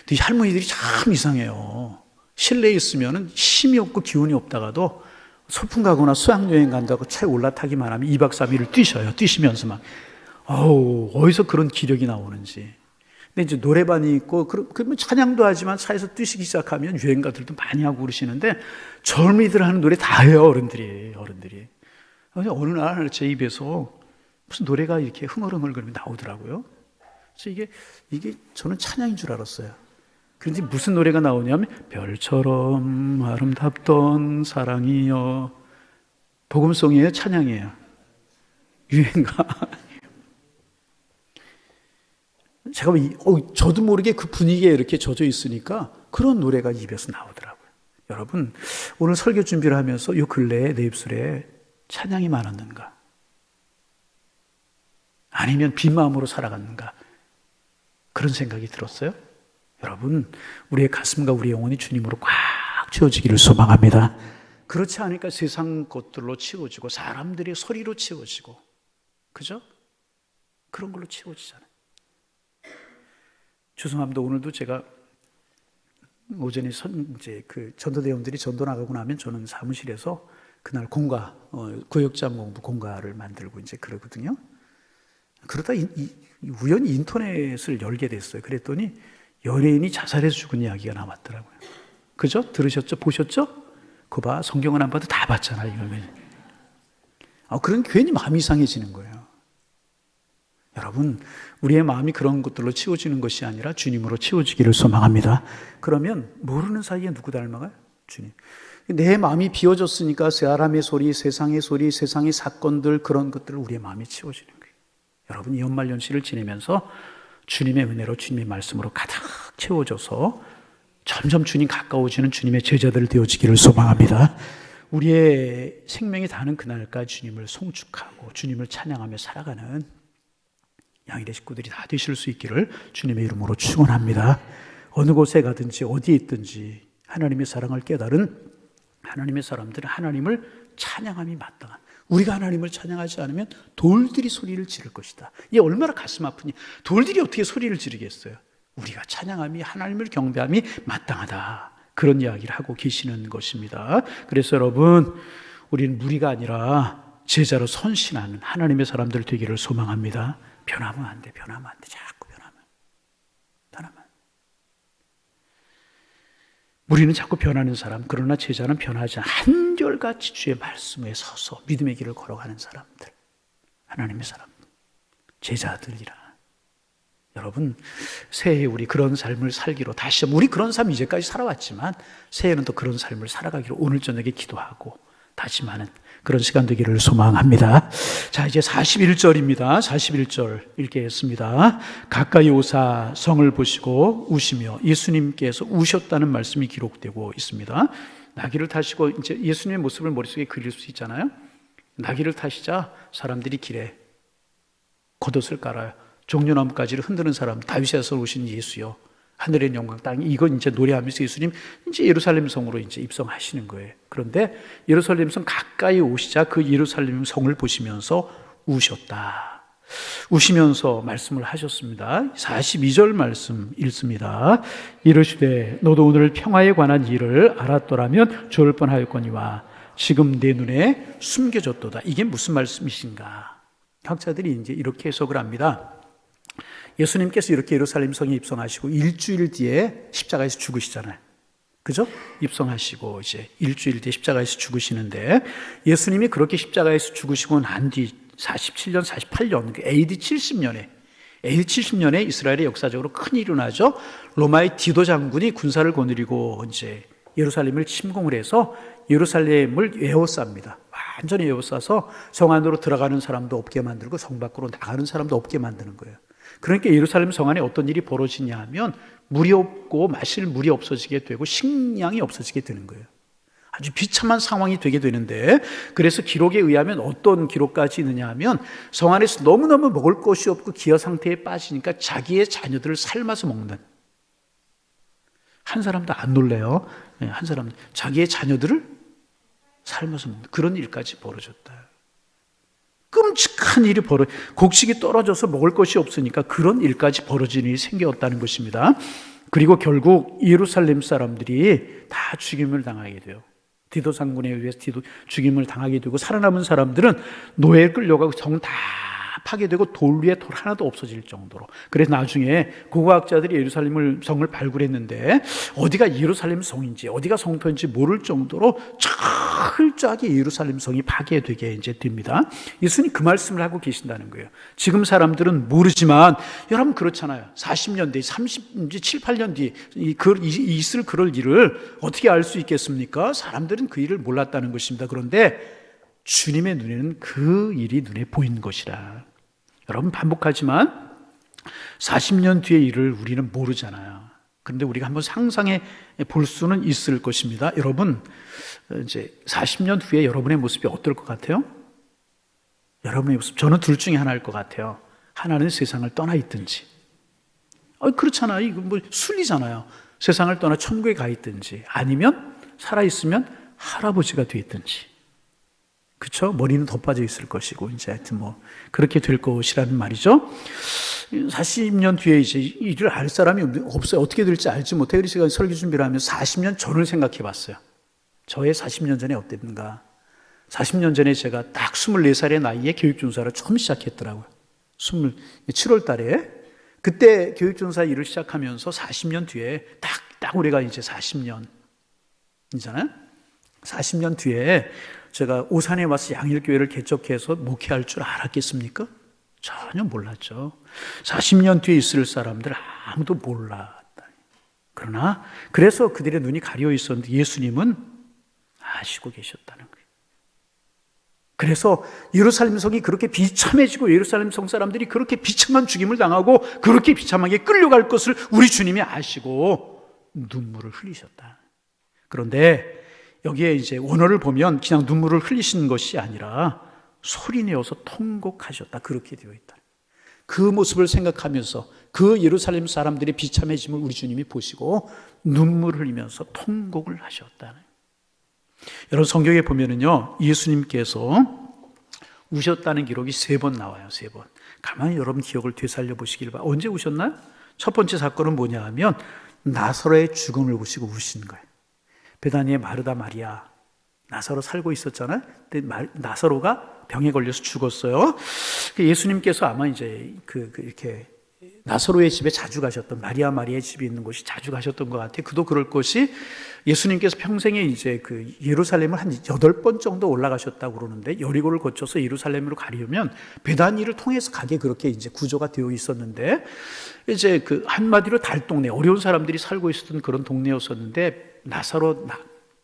근데 할머니들이 참 이상해요. 실내에 있으면은 힘이 없고 기운이 없다가도 소풍 가거나 수학여행 간다고 차에 올라타기만 하면 2박 3일을 뛰시면서 막, 어디서 그런 기력이 나오는지. 근데 이제 노래반이 있고, 그러면 찬양도 하지만 차에서 뛰시기 시작하면 유행가들도 많이 하고 그러시는데, 젊은이들 하는 노래 다 해요, 어른들이. 어느 날 제 입에서 무슨 노래가 이렇게 흥얼흥얼 그러면 나오더라고요. 그래서 이게 저는 찬양인 줄 알았어요. 그런데 무슨 노래가 나오냐면, 별처럼 아름답던 사랑이여. 복음송이에요, 찬양이에요? 유행가. 제가 저도 모르게 그 분위기에 이렇게 젖어 있으니까 그런 노래가 입에서 나오더라고요. 여러분, 오늘 설교 준비를 하면서 이 근래에 내 입술에 찬양이 많았는가? 아니면 빈 마음으로 살아갔는가? 그런 생각이 들었어요. 여러분, 우리의 가슴과 우리의 영혼이 주님으로 꽉 채워지기를 소망합니다. 그렇지 않으니까 세상 것들로 채워지고 사람들의 소리로 채워지고 그죠? 그런 걸로 채워지잖아요. 죄송합니다. 오늘도 제가 오전에 이제 그 전도대원들이 전도 나가고 나면 저는 사무실에서 그날 공과, 구역장 공부 공과를 만들고 이제 그러거든요. 그러다 우연히 인터넷을 열게 됐어요. 그랬더니 연예인이 자살해서 죽은 이야기가 나왔더라고요. 그죠? 들으셨죠? 보셨죠? 그거 봐. 성경은 안 봐도 다 봤잖아요. 이거는. 그런 괜히 마음이 이상해지는 거예요. 여러분, 우리의 마음이 그런 것들로 치워지는 것이 아니라 주님으로 치워지기를 소망합니다. 그러면 모르는 사이에 누구 닮아가요? 주님. 내 마음이 비워졌으니까 사람의 소리, 세상의 사건들, 그런 것들을 우리의 마음이 치워지는 거예요. 여러분, 이 연말연시를 지내면서 주님의 은혜로, 주님의 말씀으로 가득 채워져서 점점 주님 가까워지는 주님의 제자들 되어지기를 소망합니다. 우리의 생명이 다하는 그날까지 주님을 송축하고 주님을 찬양하며 살아가는 양일의 식구들이 다 되실 수 있기를 주님의 이름으로 축원합니다. 어느 곳에 가든지 어디에 있든지 하나님의 사랑을 깨달은 하나님의 사람들은 하나님을 찬양함이 마땅한, 우리가 하나님을 찬양하지 않으면 돌들이 소리를 지를 것이다. 이게 얼마나 가슴 아프니. 돌들이 어떻게 소리를 지르겠어요? 우리가 찬양함이, 하나님을 경배함이 마땅하다. 그런 이야기를 하고 계시는 것입니다. 그래서 여러분, 우리는 무리가 아니라 제자로 선신하는 하나님의 사람들 되기를 소망합니다. 변하면 안 돼. 자꾸 변하면. 우리는 자꾸 변하는 사람, 그러나 제자는 변하지 않아 한결같이 주의 말씀에 서서 믿음의 길을 걸어가는 사람들, 하나님의 사람, 제자들이라. 여러분, 새해에 우리 그런 삶을 살기로, 다시 우리 그런 삶 이제까지 살아왔지만 새해에는 또 그런 삶을 살아가기로 오늘 저녁에 기도하고 다짐하는 그런 시간 되기를 소망합니다. 자, 이제 41절입니다. 41절 읽겠습니다. 가까이 오사 성을 보시고 우시며, 예수님께서 우셨다는 말씀이 기록되고 있습니다. 나귀를 타시고, 이제 예수님의 모습을 머릿속에 그릴 수 있잖아요. 나귀를 타시자 사람들이 길에 겉옷을 깔아요. 종려나무까지를 흔드는 사람, 다윗에서 오신 예수여, 하늘의 영광 땅, 이건 이제 노래하면서 예수님 이제 예루살렘 성으로 이제 입성하시는 거예요. 그런데 예루살렘 성 가까이 오시자 그 예루살렘 성을 보시면서 우셨다. 우시면서 말씀을 하셨습니다. 42절 말씀 읽습니다. 이르시되 너도 오늘 평화에 관한 일을 알았더라면 좋을 뻔하였거니와 지금 내 눈에 숨겨졌도다. 이게 무슨 말씀이신가? 학자들이 이제 이렇게 해석을 합니다. 예수님께서 이렇게 예루살렘 성에 입성하시고 일주일 뒤에 십자가에서 죽으시잖아요. 그죠? 입성하시고 이제 일주일 뒤에 십자가에서 죽으시는데, 예수님이 그렇게 십자가에서 죽으시고 난 뒤 47년, 48년, AD 70년에 이스라엘의 역사적으로 큰 일이 일어나죠. 로마의 디도 장군이 군사를 거느리고 이제 예루살렘을 침공을 해서 예루살렘을 에워쌉니다. 완전히 에워싸서 성 안으로 들어가는 사람도 없게 만들고 성 밖으로 나가는 사람도 없게 만드는 거예요. 그러니까 예루살렘 성 안에 어떤 일이 벌어지냐 하면 물이 없고 마실 물이 없어지게 되고 식량이 없어지게 되는 거예요. 아주 비참한 상황이 되게 되는데, 그래서 기록에 의하면 어떤 기록까지 있느냐 하면 성 안에서 너무너무 먹을 것이 없고 기어 상태에 빠지니까 자기의 자녀들을 삶아서 먹는, 한 사람도 안 놀래요. 한 사람 자기의 자녀들을 삶아서 먹는 그런 일까지 벌어졌다. 끔찍한 일이 곡식이 떨어져서 먹을 것이 없으니까 그런 일까지 벌어지는 일이 생겼다는 것입니다. 그리고 결국 예루살렘 사람들이 다 죽임을 당하게 돼요. 디도 장군에 의해서 죽임을 당하게 되고, 살아남은 사람들은 노예에 끌려가고 성 다 파괴되고 돌 위에 돌 하나도 없어질 정도로. 그래서 나중에 고고학자들이 예루살렘 성을 발굴했는데 어디가 예루살렘 성인지 어디가 성터인지 모를 정도로 철저하게 예루살렘 성이 파괴되게 이제 됩니다. 예수님 그 말씀을 하고 계신다는 거예요. 지금 사람들은 모르지만, 여러분 그렇잖아요. 40년 뒤, 7, 8년 뒤 있을 그럴 일을 어떻게 알 수 있겠습니까? 사람들은 그 일을 몰랐다는 것입니다. 그런데 주님의 눈에는 그 일이 눈에 보이는 것이라. 여러분, 반복하지만 40년 뒤의 일을 우리는 모르잖아요. 그런데 우리가 한번 상상해 볼 수는 있을 것입니다. 여러분, 이제 40년 후에 여러분의 모습이 어떨 것 같아요? 여러분의 모습, 저는 둘 중에 하나일 것 같아요. 하나는 세상을 떠나 있든지, 그렇잖아요. 이거 뭐 순리잖아요. 세상을 떠나 천국에 가 있든지, 아니면 살아있으면 할아버지가 돼 있든지. 그쵸? 머리는 더 빠져 있을 것이고, 이제 하여튼 뭐, 그렇게 될 것이라는 말이죠. 40년 뒤에 이제 일을 알 사람이 없어요. 어떻게 될지 알지 못해. 그래서 제가 설교 준비를 하면서 40년 전을 생각해 봤어요. 저의 40년 전에 어땠는가. 40년 전에 제가 딱 24살의 나이에 교육준사를 처음 시작했더라고요. 7월 달에. 그때 교육준사 일을 시작하면서 40년 뒤에 딱 우리가 이제 40년이잖아요. 40년 뒤에 제가 오산에 와서 양일교회를 개척해서 목회할 줄 알았겠습니까? 전혀 몰랐죠. 40년 뒤에 있을 사람들 아무도 몰랐다. 그러나 그래서 그들의 눈이 가려 있었는데 예수님은 아시고 계셨다는 거예요. 그래서 예루살렘 성이 그렇게 비참해지고 예루살렘 성 사람들이 그렇게 비참한 죽임을 당하고 그렇게 비참하게 끌려갈 것을 우리 주님이 아시고 눈물을 흘리셨다. 그런데 여기에 이제 원어를 보면 그냥 눈물을 흘리신 것이 아니라 소리내어서 통곡하셨다. 그렇게 되어 있다. 그 모습을 생각하면서 그 예루살렘 사람들의 비참해짐을 우리 주님이 보시고 눈물을 흘리면서 통곡을 하셨다. 여러분 성경에 보면은요, 예수님께서 우셨다는 기록이 3번 나와요. 3번. 가만히 여러분 기억을 되살려 보시길 바랍니다. 언제 우셨나요? 첫 번째 사건은 뭐냐 하면 나사로의 죽음을 보시고 우신 거예요. 베다니의 마르다 마리아, 나사로 살고 있었잖아요. 근데 나사로가 병에 걸려서 죽었어요. 예수님께서 아마 이제 이렇게 나사로의 집에 자주 가셨던, 마리아의 집이 있는 곳이 자주 가셨던 것 같아요. 그도 그럴 것이 예수님께서 평생에 이제 그 예루살렘을 한 8번 정도 올라가셨다고 그러는데, 여리고를 거쳐서 예루살렘으로 가려면 베다니를 통해서 가게 그렇게 이제 구조가 되어 있었는데, 이제 그 한마디로 달동네, 어려운 사람들이 살고 있었던 그런 동네였었는데, 나사로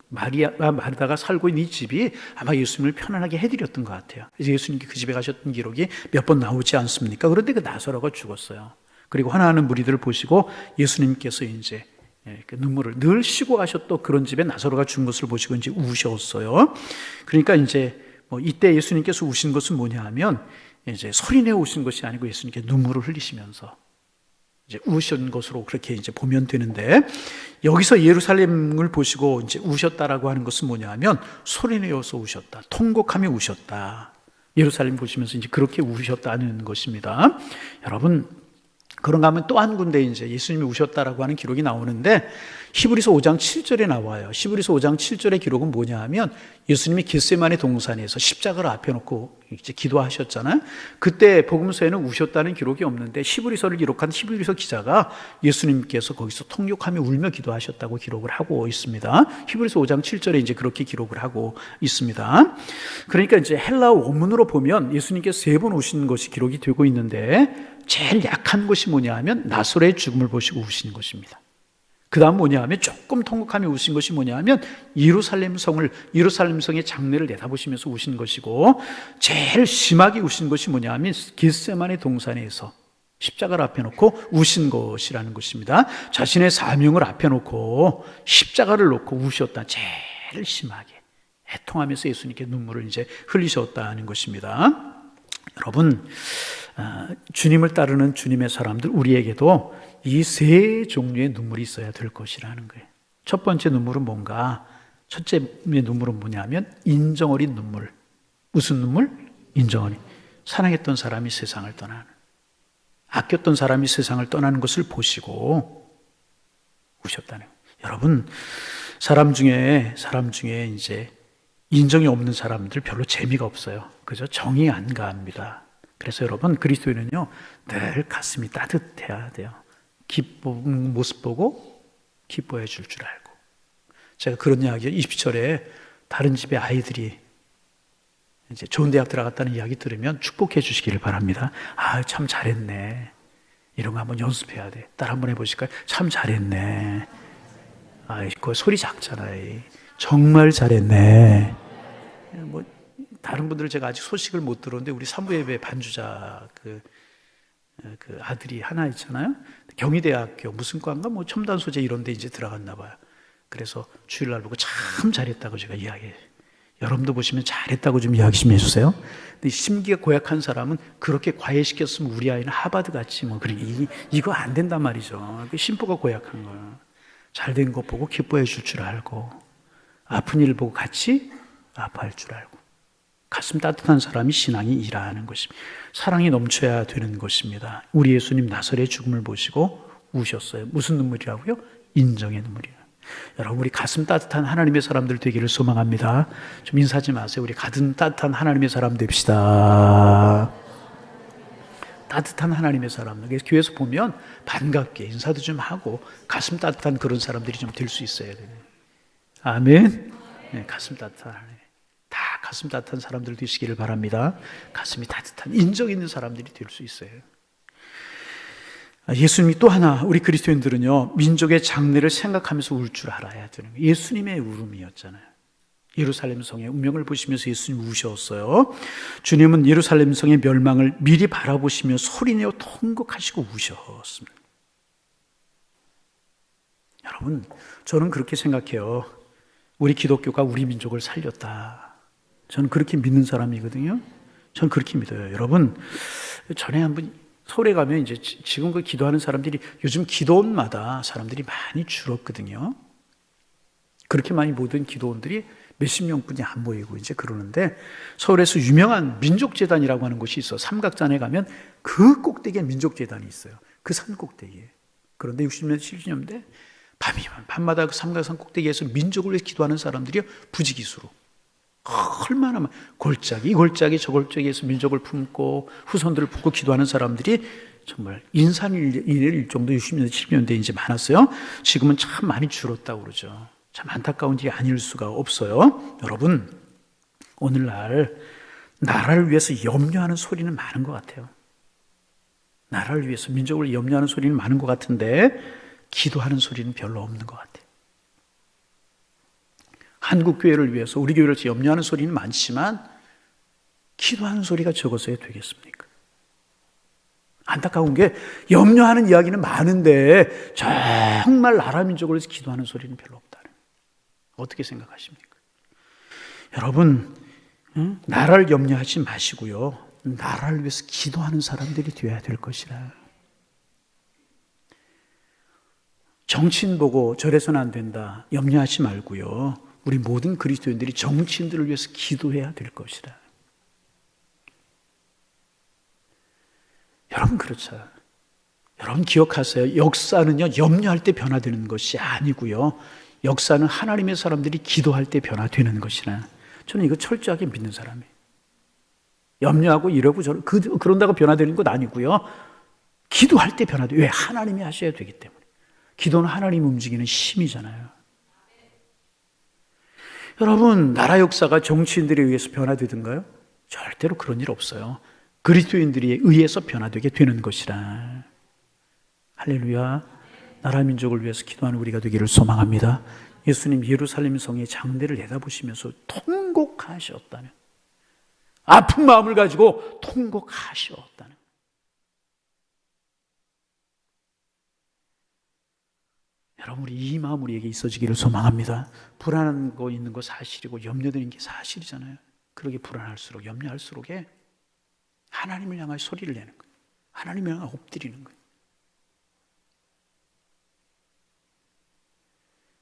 마르다가 살고 있는 이 집이 아마 예수님을 편안하게 해드렸던 것 같아요. 이제 예수님께 그 집에 가셨던 기록이 몇 번 나오지 않습니까? 그런데 그 나사로가 죽었어요. 그리고 하나하는 무리들을 보시고 예수님께서 이제 눈물을 늘 쉬고 가셨던 그런 집에 나사로가 죽은 것을 보시고 이제 우셨어요. 그러니까 이제 뭐 이때 예수님께서 우신 것은 뭐냐 하면 이제 소리내어 우신 것이 아니고 예수님께 눈물을 흘리시면서 이제 우신 것으로 그렇게 이제 보면 되는데, 여기서 예루살렘을 보시고 이제 우셨다라고 하는 것은 뭐냐 하면 소리내어서 우셨다, 통곡하며 우셨다. 예루살렘 보시면서 이제 그렇게 우셨다는 것입니다. 여러분, 그런가 하면 또 한 군데 이제 예수님이 우셨다라고 하는 기록이 나오는데, 히브리서 5장 7절에 나와요. 히브리서 5장 7절의 기록은 뭐냐 하면 예수님이 겟세마네 동산에서 십자가를 앞에 놓고 이제 기도하셨잖아요. 그때 복음서에는 우셨다는 기록이 없는데 히브리서를 기록한 히브리서 기자가 예수님께서 거기서 통곡하며 울며 기도하셨다고 기록을 하고 있습니다. 히브리서 5장 7절에 이제 그렇게 기록을 하고 있습니다. 그러니까 이제 헬라어 원문으로 보면 예수님께서 3번 우신 것이 기록이 되고 있는데, 제일 약한 것이 뭐냐 하면 나사로의 죽음을 보시고 우신 것입니다. 그 다음 뭐냐 하면 조금 통곡하며 우신 것이 뭐냐 하면 예루살렘 성의 장례를 내다보시면서 우신 것이고, 제일 심하게 우신 것이 뭐냐 하면 겟세마네 동산에서 십자가를 앞에 놓고 우신 것이라는 것입니다. 자신의 사명을 앞에 놓고 십자가를 놓고 우셨다. 제일 심하게 애통하면서 예수님께 눈물을 이제 흘리셨다는 것입니다. 여러분, 주님을 따르는 주님의 사람들, 우리에게도 이 3 종류의 눈물이 있어야 될 것이라는 거예요. 첫 번째 눈물은 뭔가? 첫째 눈물은 뭐냐면 인정 어린 눈물. 무슨 눈물? 인정 어린. 사랑했던 사람이 세상을 떠나는, 아꼈던 사람이 세상을 떠나는 것을 보시고 우셨다는 거예요. 여러분, 사람 중에 이제 인정이 없는 사람들 별로 재미가 없어요. 그죠? 정이 안 갑니다. 그래서 여러분, 그리스도인은요 늘 가슴이 따뜻해야 돼요. 기쁜 모습 보고 기뻐해 줄 알고. 제가 그런 이야기 20절에 다른 집의 아이들이 이제 좋은 대학 들어갔다는 이야기 들으면 축복해 주시기를 바랍니다. 아, 참 잘했네. 이런 거 한번 연습해야 돼. 딸 한번 해보실까요? 참 잘했네. 아, 그 소리 작잖아요. 정말 잘했네. 뭐 다른 분들은 제가 아직 소식을 못 들었는데, 우리 산부예배 반주자 그 아들이 하나 있잖아요. 경희대학교 무슨 과인가 뭐 첨단 소재 이런 데 이제 들어갔나 봐요. 그래서 주일날 보고 참 잘했다고 제가 이야기해요. 여러분도 보시면 잘했다고 좀 이야기 좀 해주세요. 근데 심기가 고약한 사람은 그렇게 과외시켰으면 우리 아이는 하버드 같이 뭐 이거 안 된단 말이죠. 심보가 고약한 거예요. 잘된 거 보고 기뻐해 줄 알고, 아픈 일 보고 같이 아파할 줄 알고, 가슴 따뜻한 사람이 신앙이라는 것입니다. 사랑이 넘쳐야 되는 것입니다. 우리 예수님 나사렛의 죽음을 보시고 우셨어요. 무슨 눈물이라고요? 인정의 눈물이에요. 여러분, 우리 가슴 따뜻한 하나님의 사람들 되기를 소망합니다. 좀 인사하지 마세요. 우리 가슴 따뜻한 하나님의 사람 됩시다. 따뜻한 하나님의 사람들. 그래서 교회에서 보면 반갑게 인사도 좀 하고 가슴 따뜻한 그런 사람들이 좀 될 수 있어야 돼요. 아멘. 네, 가슴 따뜻한 하나님. 다 가슴 따뜻한 사람들 되시기를 바랍니다. 가슴이 따뜻한 인정 있는 사람들이 될 수 있어요. 예수님이 또 하나, 우리 그리스도인들은요, 민족의 장래를 생각하면서 울 줄 알아야 되는 거예요. 예수님의 울음이었잖아요. 예루살렘 성의 운명을 보시면서 예수님 우셨어요. 주님은 예루살렘 성의 멸망을 미리 바라보시며 소리내어 통곡하시고 우셨습니다. 여러분, 저는 그렇게 생각해요. 우리 기독교가 우리 민족을 살렸다. 저는 그렇게 믿는 사람이거든요. 저는 그렇게 믿어요. 여러분, 전에 한번 서울에 가면 이제 지금 그 기도하는 사람들이 요즘 기도원마다 사람들이 많이 줄었거든요. 그렇게 많이 모든 기도원들이 몇십 명뿐이 안 모이고 이제 그러는데, 서울에서 유명한 민족재단이라고 하는 곳이 있어. 삼각산에 가면 그 꼭대기에 민족재단이 있어요. 그 산 꼭대기에. 그런데 60년대, 70년대 밤마다 그 삼각산 꼭대기에서 민족을 위해서 기도하는 사람들이 부지기수로 얼마나 골짜기 저 골짜기에서 민족을 품고 후손들을 품고 기도하는 사람들이 정말 인산인해일 정도 60년대, 70년대 이제 많았어요. 지금은 참 많이 줄었다고 그러죠. 참 안타까운 일이 아닐 수가 없어요. 여러분, 오늘날 나라를 위해서 염려하는 소리는 많은 것 같아요. 나라를 위해서, 민족을 염려하는 소리는 많은 것 같은데 기도하는 소리는 별로 없는 것 같아요. 한국 교회를 위해서, 우리 교회를 위해서 염려하는 소리는 많지만 기도하는 소리가 적어서야 되겠습니까? 안타까운 게 염려하는 이야기는 많은데 정말 나라 민족을 위해서 기도하는 소리는 별로 없다는. 어떻게 생각하십니까? 여러분, 나라를 염려하지 마시고요, 나라를 위해서 기도하는 사람들이 되어야 될 것이라. 정치인 보고 저래서는 안 된다 염려하지 말고요, 우리 모든 그리스도인들이 정치인들을 위해서 기도해야 될 것이라. 여러분, 그렇죠. 여러분 기억하세요. 역사는요, 염려할 때 변화되는 것이 아니고요, 역사는 하나님의 사람들이 기도할 때 변화되는 것이라. 저는 이거 철저하게 믿는 사람이에요. 염려하고 이러고 저러고 그런다고 변화되는 것 아니고요, 기도할 때 변화돼요. 왜? 하나님이 하셔야 되기 때문에. 기도는 하나님이 움직이는 힘이잖아요. 여러분, 나라 역사가 정치인들에 의해서 변화되든가요? 절대로 그런 일 없어요. 그리스도인들에 의해서 변화되게 되는 것이라. 할렐루야. 나라 민족을 위해서 기도하는 우리가 되기를 소망합니다. 예수님 예루살렘 성의 장대를 내다보시면서 통곡하셨다는, 아픈 마음을 가지고 통곡하셨다는. 여러분, 우리 이 마음 우리에게 있어지기를 소망합니다. 불안한 거 있는 거 사실이고 염려되는 게 사실이잖아요. 그러게 불안할수록, 염려할수록에 하나님을 향해 소리를 내는 거예요. 하나님을 향해 엎드리는 거예요.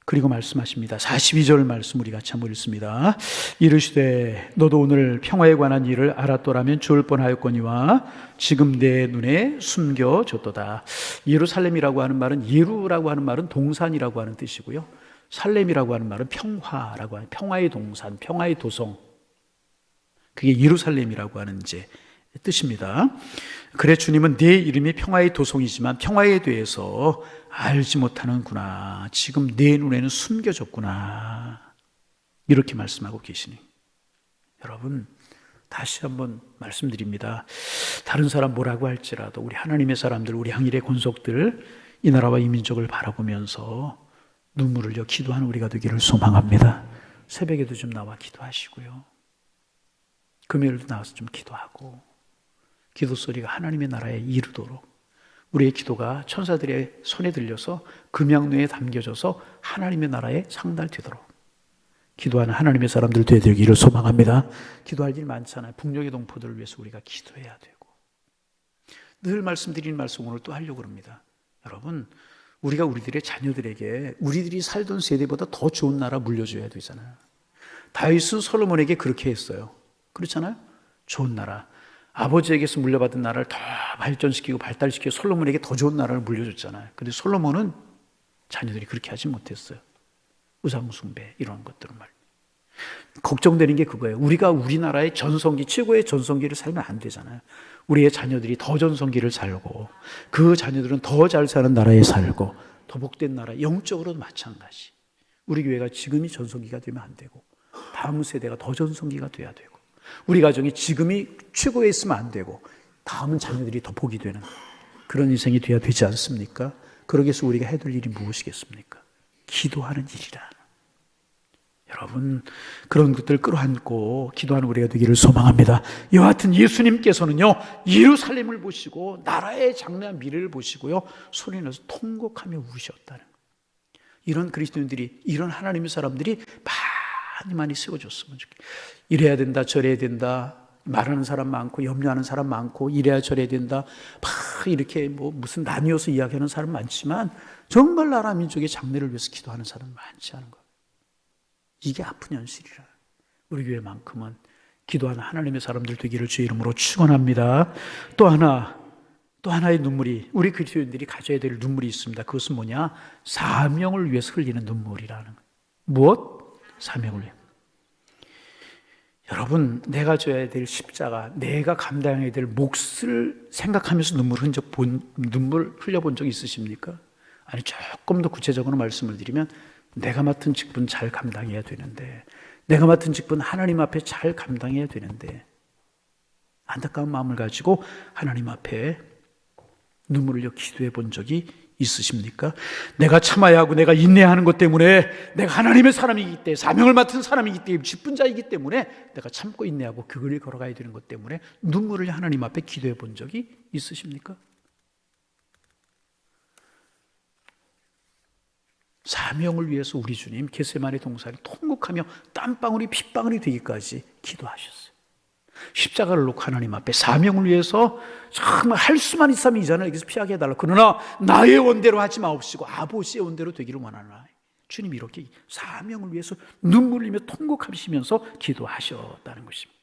그리고 말씀하십니다. 42절 말씀 우리 같이 한번 읽습니다. 이르시되 너도 오늘 평화에 관한 일을 알았더라면 좋을 뻔하였거니와 지금 내 눈에 숨겨졌도다. 예루살렘이라고 하는 말은, 예루라고 하는 말은 동산이라고 하는 뜻이고요, 살렘이라고 하는 말은 평화라고 하는, 평화의 동산, 평화의 도성, 그게 예루살렘이라고 하는 이제 뜻입니다. 그래 주님은 내 이름이 평화의 도성이지만 평화에 대해서 알지 못하는구나, 지금 내 눈에는 숨겨졌구나, 이렇게 말씀하고 계시니, 여러분 다시 한번 말씀드립니다. 다른 사람 뭐라고 할지라도 우리 하나님의 사람들, 우리 항일의 권속들, 이 나라와 이 민족을 바라보면서 눈물을 흘려 기도하는 우리가 되기를 소망합니다. 새벽에도 좀 나와 기도하시고요, 금요일도 나와서 좀 기도하고, 기도 소리가 하나님의 나라에 이르도록 우리의 기도가 천사들의 손에 들려서 금양루에 담겨져서 하나님의 나라에 상달되도록 기도하는 하나님의 사람들 되기를 소망합니다. 기도할 일 많잖아요. 북녘의 동포들을 위해서 우리가 기도해야 되고, 늘 말씀드리는 말씀 오늘 또 하려고 합니다. 여러분, 우리가 우리들의 자녀들에게 우리들이 살던 세대보다 더 좋은 나라 물려줘야 되잖아요. 다윗은 솔로몬에게 그렇게 했어요. 그렇잖아요? 좋은 나라. 아버지에게서 물려받은 나라를 더 발전시키고 발달시키고 솔로몬에게 더 좋은 나라를 물려줬잖아요. 근데 솔로몬은 자녀들이 그렇게 하지 못했어요. 우상숭배 이런 것들은 말. 걱정되는 게 그거예요. 우리가 우리나라의 전성기, 최고의 전성기를 살면 안 되잖아요. 우리의 자녀들이 더 전성기를 살고 그 자녀들은 더 잘 사는 나라에 살고 더 복된 나라, 영적으로도 마찬가지. 우리 교회가 지금이 전성기가 되면 안 되고 다음 세대가 더 전성기가 돼야 되고 우리 가정이 지금이 최고에 있으면 안 되고 다음은 자녀들이 더 복이 되는 그런 인생이 돼야 되지 않습니까? 그러기 위해서 우리가 해야 될 일이 무엇이겠습니까? 기도하는 일이라. 여러분, 그런 것들을 끌어안고 기도하는 우리가 되기를 소망합니다. 이와 같은 예수님께서는요, 예루살렘을 보시고 나라의 장래한 미래를 보시고요, 소리내서 통곡하며 우셨다는 거예요. 이런 그리스도인들이, 이런 하나님의 사람들이 많이 세워졌으면 좋겠어요. 이래야 된다, 저래야 된다, 말하는 사람 많고 염려하는 사람 많고 이래야 저래야 된다, 막 이렇게 무슨 나뉘어서 이야기하는 사람 많지만 정말 나라 민족의 장래를 위해서 기도하는 사람 많지 않은 거예요. 이게 아픈 현실이라. 우리 교회만큼은 기도하는 하나님의 사람들 되기를 주의 이름으로 축원합니다. 또 하나의 눈물이, 우리 그리스도인들이 가져야 될 눈물이 있습니다. 그것은 뭐냐? 사명을 위해서 흘리는 눈물이라는 거예요. 무엇? 사명을 위해. 여러분, 내가 져야 될 십자가, 내가 감당해야 될 몫을 생각하면서 눈물 흘려본 적 있으십니까? 아니, 조금 더 구체적으로 말씀을 드리면 내가 맡은 직분 잘 감당해야 되는데, 내가 맡은 직분 하나님 앞에 잘 감당해야 되는데, 안타까운 마음을 가지고 하나님 앞에 눈물을 흘려 기도해 본 적이 있으십니까? 내가 참아야 하고 내가 인내하는 것 때문에, 내가 하나님의 사람이기 때문에, 사명을 맡은 사람이기 때문에, 직분자이기 때문에 내가 참고 인내하고 그 길을 걸어가야 되는 것 때문에 눈물을 하나님 앞에 기도해 본 적이 있으십니까? 사명을 위해서 우리 주님 겟세마네 동산에 통곡하며 땀방울이 핏방울이 되기까지 기도하셨어요. 십자가를 놓고 하나님 앞에 사명을 위해서 정말 할 수만 있으면 이 잔을 여기서 피하게 해달라. 그러나 나의 원대로 하지 마옵시고 아버지의 원대로 되기를 원하노라. 주님 이렇게 사명을 위해서 눈물 흘리며 통곡하시면서 기도하셨다는 것입니다.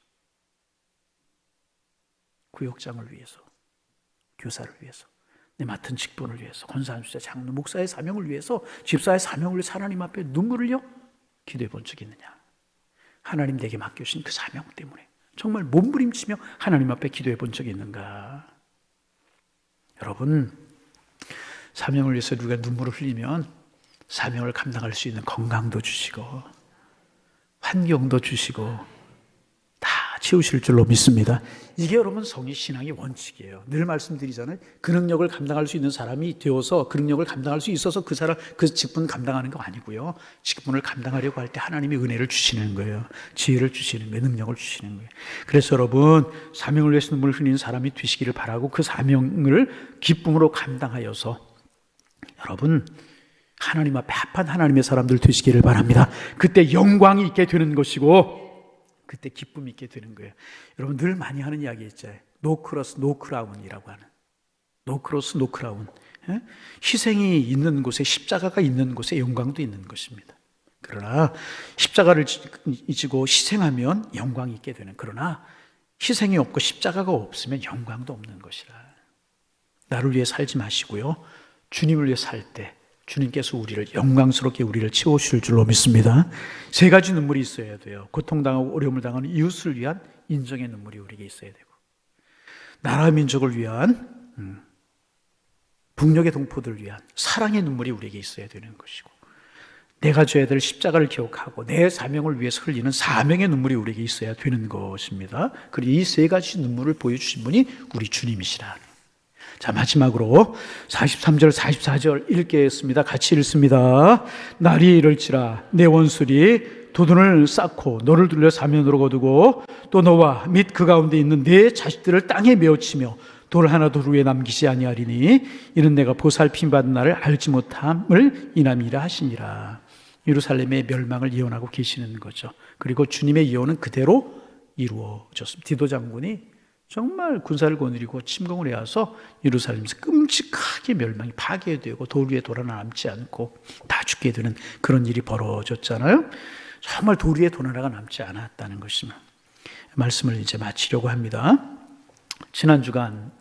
구역장을 위해서, 교사를 위해서, 내 맡은 직분을 위해서, 권사님수자, 장로, 목사의 사명을 위해서, 집사의 사명을 위해서 하나님 앞에 눈물을 흘려 기도해 본 적이 있느냐? 하나님 내게 맡겨주신 그 사명 때문에 정말 몸부림치며 하나님 앞에 기도해 본 적이 있는가? 여러분, 사명을 위해서 우리가 눈물을 흘리면 사명을 감당할 수 있는 건강도 주시고 환경도 주시고 다 채우실 줄로 믿습니다. 이게 여러분 성의 신앙의 원칙이에요. 늘 말씀드리잖아요. 그 능력을 감당할 수 있는 사람이 되어서 그 능력을 감당할 수 있어서 그 사람 그 직분 감당하는 거 아니고요. 직분을 감당하려고 할 때 하나님이 은혜를 주시는 거예요. 지혜를 주시는 거예요. 능력을 주시는 거예요. 그래서 여러분 사명을 위해서 눈물을 흘리는 사람이 되시기를 바라고 그 사명을 기쁨으로 감당하여서 여러분 하나님 앞에 합한 하나님의 사람들 되시기를 바랍니다. 그때 영광이 있게 되는 것이고 그때 기쁨이 있게 되는 거예요. 여러분 늘 많이 하는 이야기 있잖아요. 노 크로스 노 크라운이라고 하는. 노 크로스 노 크라운. 희생이 있는 곳에, 십자가가 있는 곳에 영광도 있는 것입니다. 그러나 십자가를 지고 희생하면 영광이 있게 되는, 그러나 희생이 없고 십자가가 없으면 영광도 없는 것이라. 나를 위해 살지 마시고요, 주님을 위해 살 때 주님께서 우리를 영광스럽게 우리를 채워주실 줄로 믿습니다. 세 가지 눈물이 있어야 돼요. 고통당하고 어려움을 당하는 이웃을 위한 인정의 눈물이 우리에게 있어야 되고, 나라 민족을 위한 북녘의 동포들을 위한 사랑의 눈물이 우리에게 있어야 되는 것이고, 내가 져야 될 십자가를 기억하고 내 사명을 위해서 흘리는 사명의 눈물이 우리에게 있어야 되는 것입니다. 그리고 이 세 가지 눈물을 보여주신 분이 우리 주님이시라. 자, 마지막으로 43절 44절 읽겠습니다. 같이 읽습니다. 날이 이를지라 내 원수들이 도둔을 쌓고 너를 둘러 사면으로 거두고 또 너와 및 그 가운데 있는 내 자식들을 땅에 메어치며 돌 하나도 후에 남기지 아니하리니 이는 내가 보살핌 받은 나를 알지 못함을 인함이라 하시니라. 예루살렘의 멸망을 예언하고 계시는 거죠. 그리고 주님의 예언은 그대로 이루어졌습니다. 디도 장군이 정말 군사를 거느리고 침공을 해와서 예루살렘에서 끔찍하게 멸망이 파괴되고 돌 위에 돌 하나 남지 않고 다 죽게 되는 그런 일이 벌어졌잖아요. 정말 돌 위에 돌 하나가 남지 않았다는 것입니다. 말씀을 이제 마치려고 합니다. 지난 시간,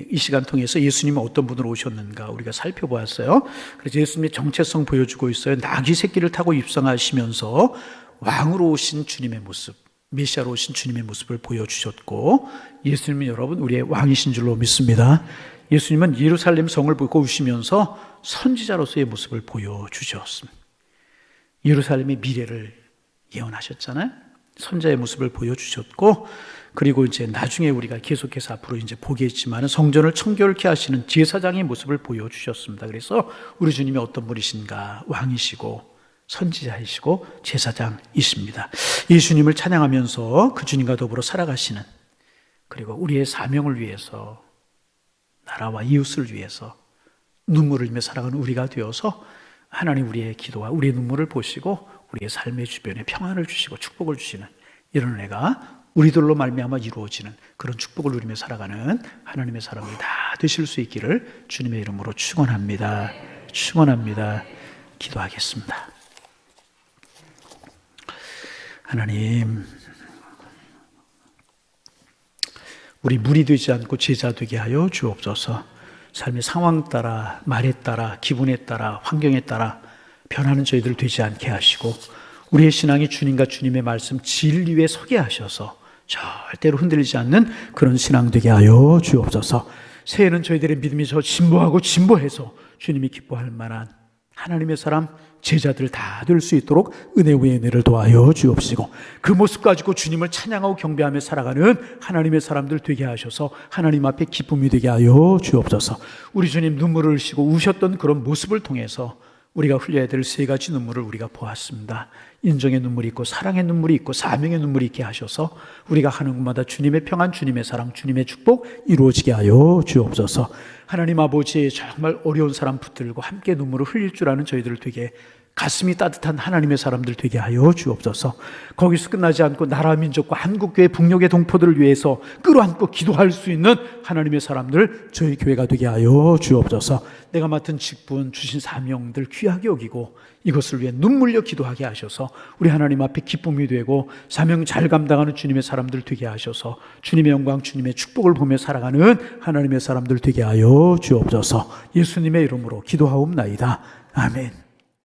이 시간 통해서 예수님은 어떤 분으로 오셨는가 우리가 살펴보았어요. 그래서 예수님의 정체성 보여주고 있어요. 나귀 새끼를 타고 입성하시면서 왕으로 오신 주님의 모습, 메시아로 오신 주님의 모습을 보여주셨고, 예수님은 여러분 우리의 왕이신 줄로 믿습니다. 예수님은 예루살렘 성을 보고 오시면서 선지자로서의 모습을 보여주셨습니다. 예루살렘의 미래를 예언하셨잖아요. 선자의 모습을 보여주셨고, 그리고 이제 나중에 우리가 계속해서 앞으로 이제 보겠지만 성전을 청결케 하시는 제사장의 모습을 보여주셨습니다. 그래서 우리 주님이 어떤 분이신가? 왕이시고 선지자이시고 제사장이십니다. 예수님을 찬양하면서 그 주님과 더불어 살아가시는, 그리고 우리의 사명을 위해서, 나라와 이웃을 위해서 눈물을 흘리며 살아가는 우리가 되어서 하나님 우리의 기도와 우리의 눈물을 보시고 우리의 삶의 주변에 평안을 주시고 축복을 주시는 이런 은혜가 우리들로 말미암아 이루어지는 그런 축복을 누리며 살아가는 하나님의 사람들이 다 되실 수 있기를 주님의 이름으로 축원합니다. 축원합니다. 기도하겠습니다. 하나님, 우리 물이 되지 않고 제자 되게 하여 주옵소서. 삶의 상황 따라, 말에 따라, 기분에 따라, 환경에 따라 변하는 저희들 되지 않게 하시고, 우리의 신앙이 주님과 주님의 말씀 진리에 서게 하셔서 절대로 흔들리지 않는 그런 신앙 되게 하여 주옵소서. 새해는 저희들의 믿음이 더 진보하고 진보해서 주님이 기뻐할 만한 하나님의 사람, 제자들 다 될 수 있도록 은혜 위에 은혜를 도하여 주옵시고, 그 모습 가지고 주님을 찬양하고 경배하며 살아가는 하나님의 사람들 되게 하셔서 하나님 앞에 기쁨이 되게 하여 주옵소서. 우리 주님 눈물을 흘리시고 우셨던 그런 모습을 통해서 우리가 흘려야 될 세 가지 눈물을 우리가 보았습니다. 인정의 눈물이 있고 사랑의 눈물이 있고 사명의 눈물이 있게 하셔서 우리가 하는 곳마다 주님의 평안, 주님의 사랑, 주님의 축복 이루어지게 하여 주옵소서. 하나님 아버지, 정말 어려운 사람 붙들고 함께 눈물을 흘릴 줄 아는 저희들을 되게, 가슴이 따뜻한 하나님의 사람들 되게 하여 주옵소서. 거기서 끝나지 않고 나라 민족과 한국교회 북녘의 동포들을 위해서 끌어안고 기도할 수 있는 하나님의 사람들 저희 교회가 되게 하여 주옵소서. 내가 맡은 직분, 주신 사명들 귀하게 여기고 이것을 위해 눈물려 기도하게 하셔서 우리 하나님 앞에 기쁨이 되고 사명 잘 감당하는 주님의 사람들 되게 하셔서 주님의 영광, 주님의 축복을 보며 살아가는 하나님의 사람들 되게 하여 주옵소서. 예수님의 이름으로 기도하옵나이다. 아멘.